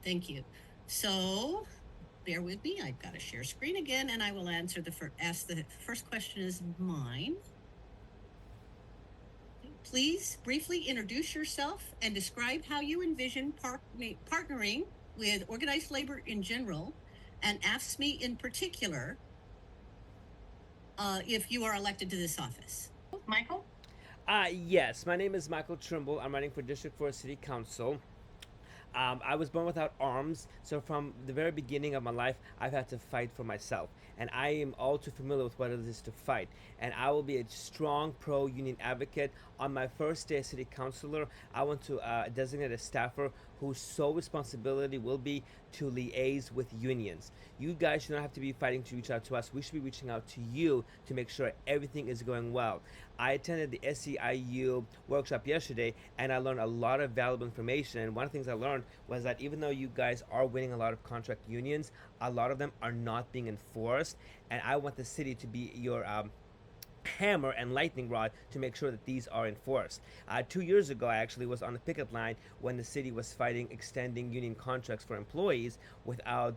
Thank you. So bear with me. I've got to share screen again, and I will answer the first question is mine. Please briefly introduce yourself and describe how you envision partnering with organized labor in general and Afcsme in particular if you are elected to this office. Michael? Yes, my name is Michael Trimble. I'm running for District 4 City Council. I was born without arms, so from the very beginning of my life, I've had to fight for myself. And I am all too familiar with what it is to fight. And I will be a strong pro union advocate. On my first day as city councilor, I want to designate a staffer whose sole responsibility will be to liaise with unions. You guys should not have to be fighting to reach out to us. We should be reaching out to you to make sure everything is going well. I attended the SEIU workshop yesterday and I learned a lot of valuable information. And one of the things I learned was that even though you guys are winning a lot of contract unions, a lot of them are not being enforced. And I want the city to be your hammer and lightning rod to make sure that these are enforced. 2 years ago, I actually was on the picket line when the city was fighting extending union contracts for employees without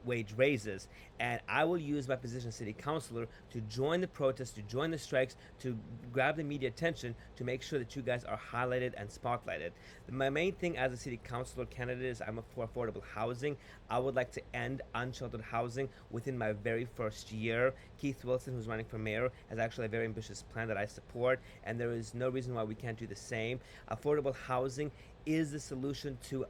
wage raises. And I will use my position as city councilor to join the protests, to join the strikes, to grab the media attention to make sure that you guys are highlighted and spotlighted. My main thing as a city councilor candidate is I'm for affordable housing. I would like to end unsheltered housing within my very first year. Keith Wilson, who's running for mayor, has actually a very ambitious plan that I support, and there is no reason why we can't do the same. Affordable housing is the solution to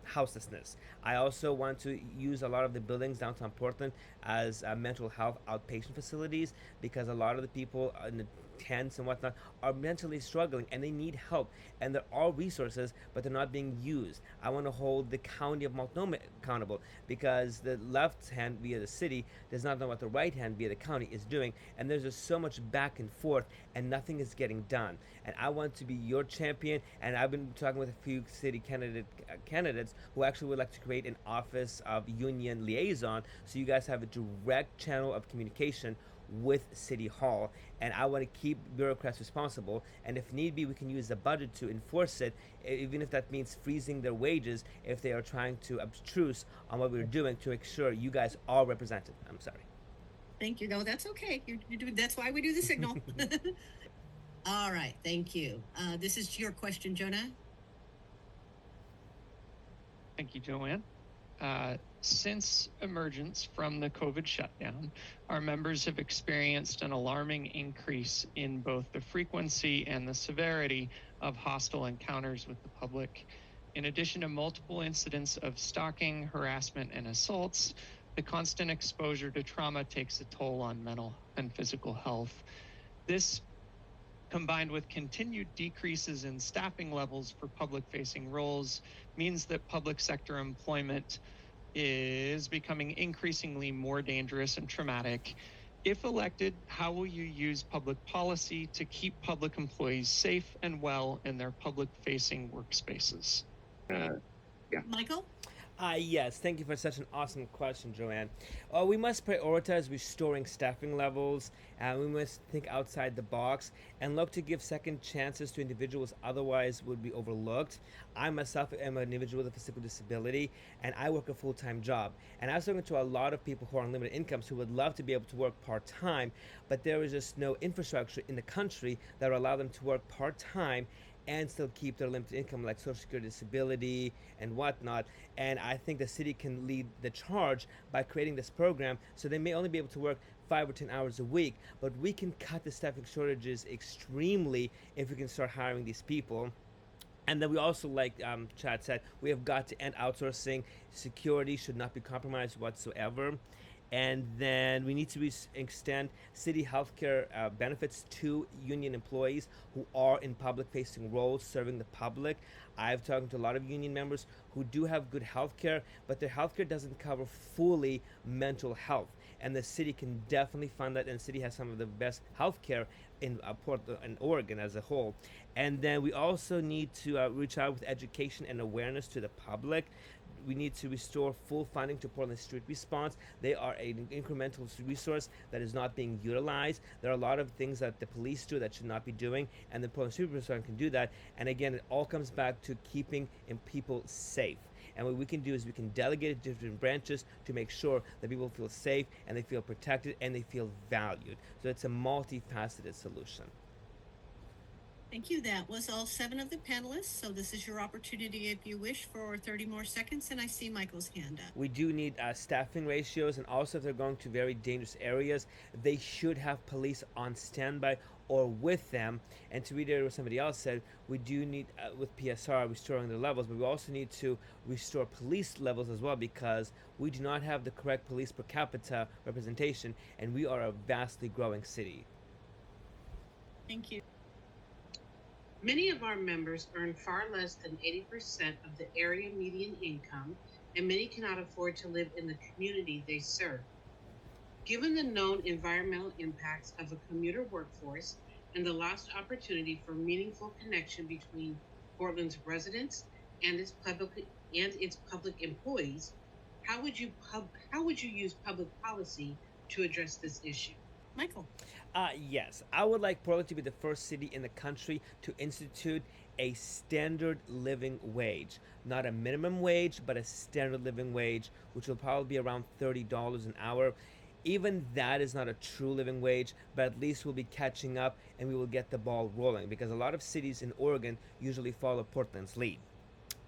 houselessness. I also want to use a lot of the buildings downtown Portland as mental health outpatient facilities because a lot of the people in the tents and whatnot are mentally struggling and they need help. And there are resources, but they're not being used. I want to hold the county of Multnomah accountable because the left hand via the city does not know what the right hand via the county is doing. And there's just so much back and forth and nothing is getting done. And I want to be your champion. And I've been talking with a few city candidates who actually would like to create an office of union liaison so you guys have a direct channel of communication with City Hall. And I want to keep bureaucrats responsible. And if need be, we can use the budget to enforce it, even if that means freezing their wages if they are trying to obstruse on what we're doing to make sure you guys are represented. I'm sorry. Thank you. No, that's okay. That's why we do the signal. All right. Thank you. This is your question, Jonah. Thank you, Joanne. Since emergence from the COVID shutdown, our members have experienced an alarming increase in both the frequency and the severity of hostile encounters with the public. In addition to multiple incidents of stalking, harassment, and assaults, the constant exposure to trauma takes a toll on mental and physical health. This, combined with continued decreases in staffing levels for public-facing roles, means that public sector employment is becoming increasingly more dangerous and traumatic. If elected, how will you use public policy to keep public employees safe and well in their public-facing workspaces? Michael? Yes, thank you for such an awesome question, Joanne. We must prioritize restoring staffing levels, and we must think outside the box and look to give second chances to individuals otherwise would be overlooked. I myself am an individual with a physical disability, and I work a full-time job. And I was talking to a lot of people who are on limited incomes who would love to be able to work part-time, but there is just no infrastructure in the country that will allow them to work part-time and still keep their limited income like social security disability and whatnot. And I think the city can lead the charge by creating this program so they may only be able to work 5 or 10 hours a week, but we can cut the staffing shortages extremely if we can start hiring these people. And then we also, like Chad said, we have got to end outsourcing. Security should not be compromised whatsoever. And then we need to extend city healthcare benefits to union employees who are in public-facing roles serving the public. I've talked to a lot of union members who do have good healthcare, but their healthcare doesn't cover fully mental health. And the city can definitely fund that, and the city has some of the best healthcare in Portland and Oregon as a whole. And then we also need to reach out with education and awareness to the public. We need to restore full funding to Portland Street Response. They are an incremental resource that is not being utilized. There are a lot of things that the police do that should not be doing, and the Portland Street Response can do that. And again, it all comes back to keeping people safe. And what we can do is we can delegate it to different branches to make sure that people feel safe and they feel protected and they feel valued. So it's a multifaceted solution. Thank you. That was all 7 of the panelists. So this is your opportunity, if you wish, for 30 more seconds. And I see Michael's hand up. We do need staffing ratios, and also if they're going to very dangerous areas, they should have police on standby or with them. And to reiterate what somebody else said, we do need, with PSR, restoring the levels, but we also need to restore police levels as well, because we do not have the correct police per capita representation, and we are a vastly growing city. Thank you. Many of our members earn far less than 80% of the area median income, and many cannot afford to live in the community they serve. Given the known environmental impacts of a commuter workforce and the lost opportunity for meaningful connection between Portland's residents and its public employees, how would you use public policy to address this issue? Michael. Yes, I would like Portland to be the first city in the country to institute a standard living wage. Not a minimum wage, but a standard living wage, which will probably be around $30 an hour. Even that is not a true living wage, but at least we'll be catching up and we will get the ball rolling, because a lot of cities in Oregon usually follow Portland's lead.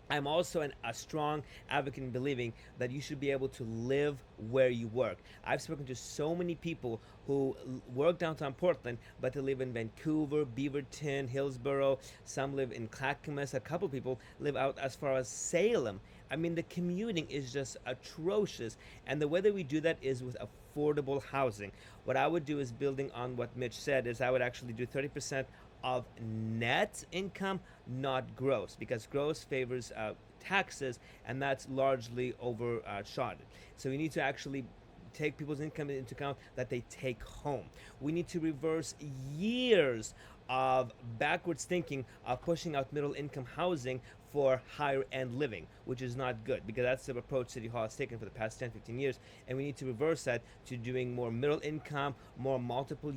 I'm also a strong advocate in believing that you should be able to live where you work. I've spoken to so many people who work downtown Portland, but they live in Vancouver, Beaverton, Hillsborough. Some live in Clackamas. A couple people live out as far as Salem. I mean, the commuting is just atrocious. And the way that we do that is with affordable housing. What I would do is, building on what Mitch said, is I would actually do 30% of net income, not gross, because gross favors taxes, and that's largely overshotted. So we need to actually take people's income into account that they take home. We need to reverse years of backwards thinking of pushing out middle income housing for higher end living, which is not good, because that's the approach City Hall has taken for the past 10-15 years, and we need to reverse that to doing more middle income, more multiple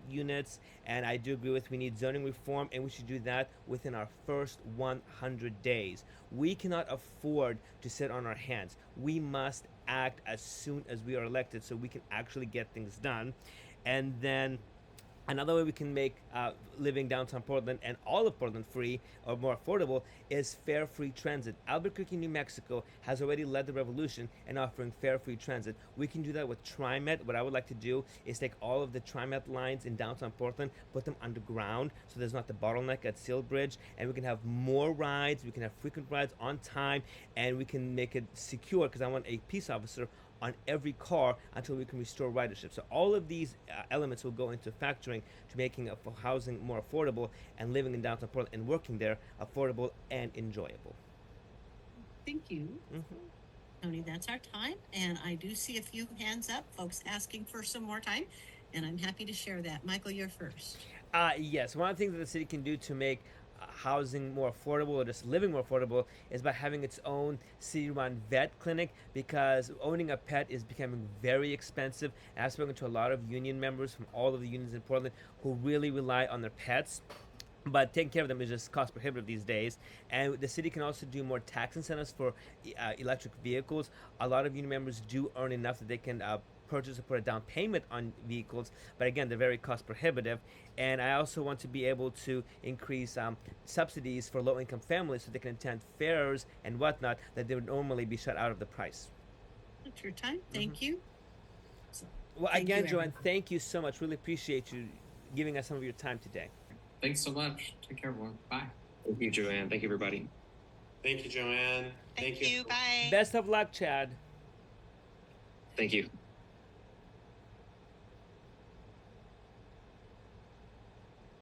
units. And I do agree with, we need zoning reform, and we should do that within our first 100 days. We cannot afford to sit on our hands. We must act as soon as we are elected so we can actually get things done. And then another way we can make living downtown Portland and all of Portland free or more affordable is fare free transit. Albuquerque, New Mexico has already led the revolution in offering fare free transit. We can do that with TriMet. What I would like to do is take all of the TriMet lines in downtown Portland, put them underground so there's not the bottleneck at Seal Bridge, and we can have more rides, we can have frequent rides on time, and we can make it secure, because I want a peace officer on every car until we can restore ridership. So all of these elements will go into factoring to making housing more affordable, and living in downtown Portland and working there affordable and enjoyable. Thank you. Tony, that's our time. And I do see a few hands up, folks asking for some more time, and I'm happy to share that. Michael, you're first. Yes, one of the things that the city can do to make housing more affordable, or just living more affordable, is by having its own city-run vet clinic, because owning a pet is becoming very expensive. And I've spoken to a lot of union members from all of the unions in Portland who really rely on their pets, but taking care of them is just cost prohibitive these days. And the city can also do more tax incentives for electric vehicles. A lot of union members do earn enough that they can purchase or put a down payment on vehicles, but again, they're very cost prohibitive. And I also want to be able to increase subsidies for low-income families so they can attend fairs and whatnot that they would normally be shut out of the price. It's your time. Thank you. So, well, again, Joanne, thank you so much. Really appreciate you giving us some of your time today. Thanks so much. Take care, everyone. Bye. Thank you, Joanne. Thank you, everybody. Thank you, Joanne. Thank you. Bye. Best of luck, Chad. Thank you.